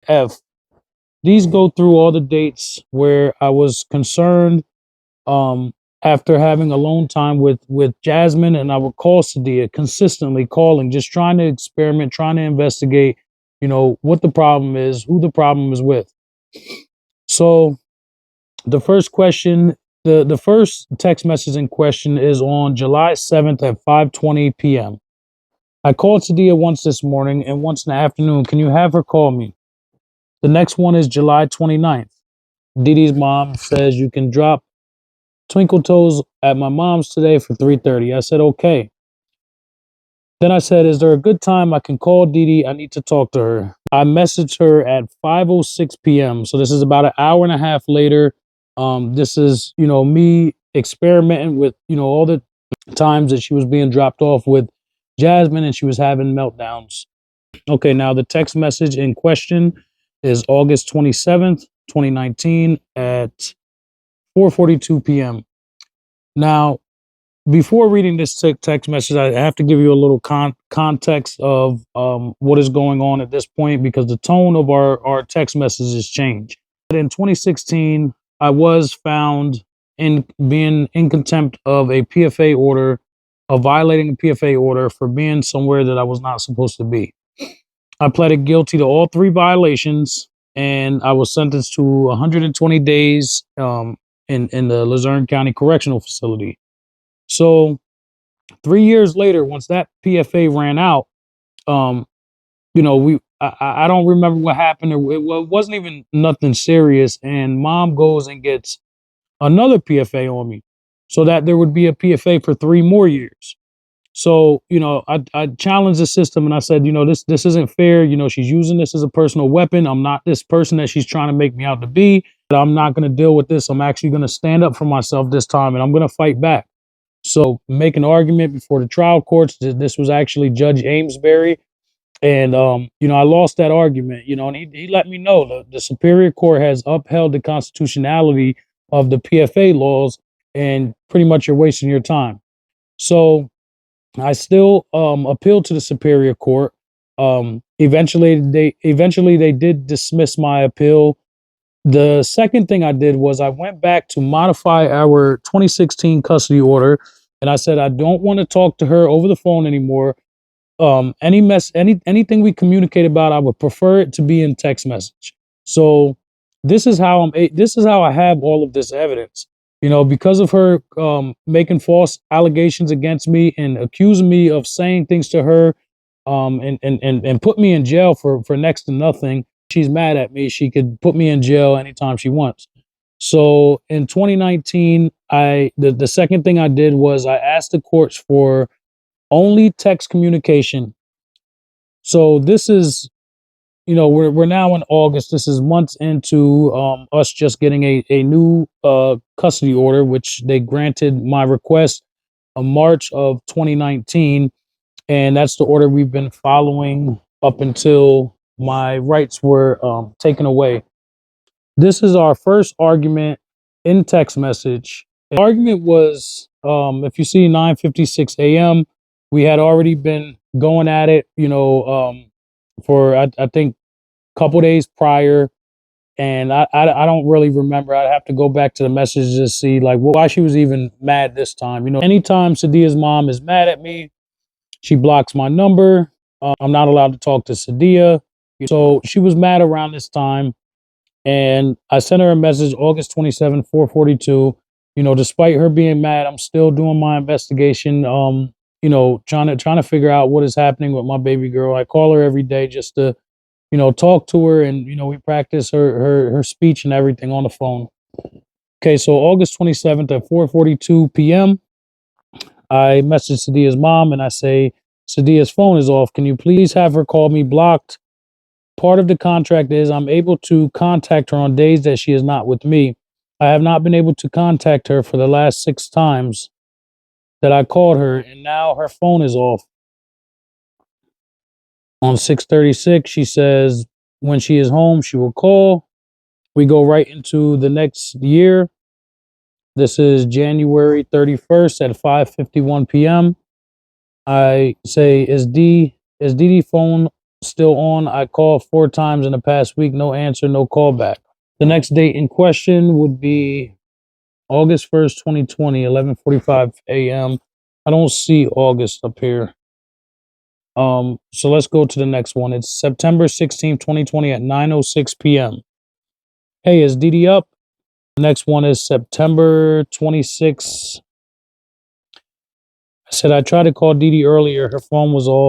F. These go through all the dates where I was concerned um, after having alone time with Jasmine, and I would call Sadia consistently, calling, just trying to experiment, trying to investigate, what the problem is, who the problem is with. So the first question, the first text message in question is on July 7th at 5:20 p.m. I called Sadia once this morning and once in the afternoon. Can you have her call me? The next one is July 29th. Didi's mom says you can drop Twinkle Toes at my mom's today for 3:30. I said, okay. Then I said, is there a good time I can call Didi? I need to talk to her. I messaged her at 5:06 p.m. So this is about an hour and a half later. This is, me experimenting with, all the times that she was being dropped off with Jasmine and she was having meltdowns. Okay, now the text message in question is August 27th, 2019 at 4:42 p.m. Now, before reading this text message, I have to give you a little context of what is going on at this point because the tone of our text messages changed. In 2016, I was found in being in contempt of a PFA order, of violating a PFA order for being somewhere that I was not supposed to be. I pleaded guilty to all three violations, and I was sentenced to 120 days in the Luzerne County Correctional Facility. So 3 years later, once that PFA ran out, um, I don't remember what happened. It wasn't even nothing serious. And mom goes and gets another PFA on me, so that there would be a PFA for 3 more years. So I challenged the system and I said, this isn't fair. She's using this as a personal weapon. I'm not this person that she's trying to make me out to be. But I'm not going to deal with this. I'm actually going to stand up for myself this time, and I'm going to fight back. So make an argument before the trial courts. This was actually Judge Amesbury. And, I lost that argument, and he let me know the Superior Court has upheld the constitutionality of the PFA laws, and pretty much you're wasting your time. So I still appealed to the Superior Court. Eventually they did dismiss my appeal. The second thing I did was I went back to modify our 2016 custody order, and I said I don't want to talk to her over the phone anymore. Anything we communicate about, I would prefer it to be in text message. So this is how I have all of this evidence. Because of her making false allegations against me and accusing me of saying things to her, and put me in jail for next to nothing. She's mad at me. She could put me in jail anytime she wants. So in 2019, the second thing I did was I asked the courts for only text communication. So this is, we're now in August. This is months into us just getting a new custody order, which they granted my request in March of 2019. And that's the order we've been following up until my rights were taken away. This is our first argument in text message. The argument was, if you see 9:56 a.m., we had already been going at it, for I think a couple days prior. And I don't really remember. I'd have to go back to the messages to see like why she was even mad this time. Anytime Sadia's mom is mad at me, she blocks my number. I'm not allowed to talk to Sadia. So she was mad around this time. And I sent her a message August 27th, 4:42. Despite her being mad, I'm still doing my investigation. Trying to figure out what is happening with my baby girl. I call her every day just to, talk to her, and we practice her speech and everything on the phone. Okay, so August 27th at 4:42 p.m. I message Sadia's mom and I say, Sadia's phone is off. Can you please have her call me blocked? Part of the contract is I'm able to contact her on days that she is not with me. I have not been able to contact her for the last 6 times that I called her, and now her phone is off. On 6:36, she says when she is home, she will call. We go right into the next year. This is January 31st at 5:51 p.m. I say, is Didi phone still on. I called 4 times in the past week, no answer, no callback. The next date in question would be August 1st, 2020, 11:45 a.m. I don't see August up here. So let's go to the next one. It's September 16th, 2020 at 9:06 p.m. Hey, is Didi up? The next one is September 26th. I said I tried to call Didi earlier. Her phone was off.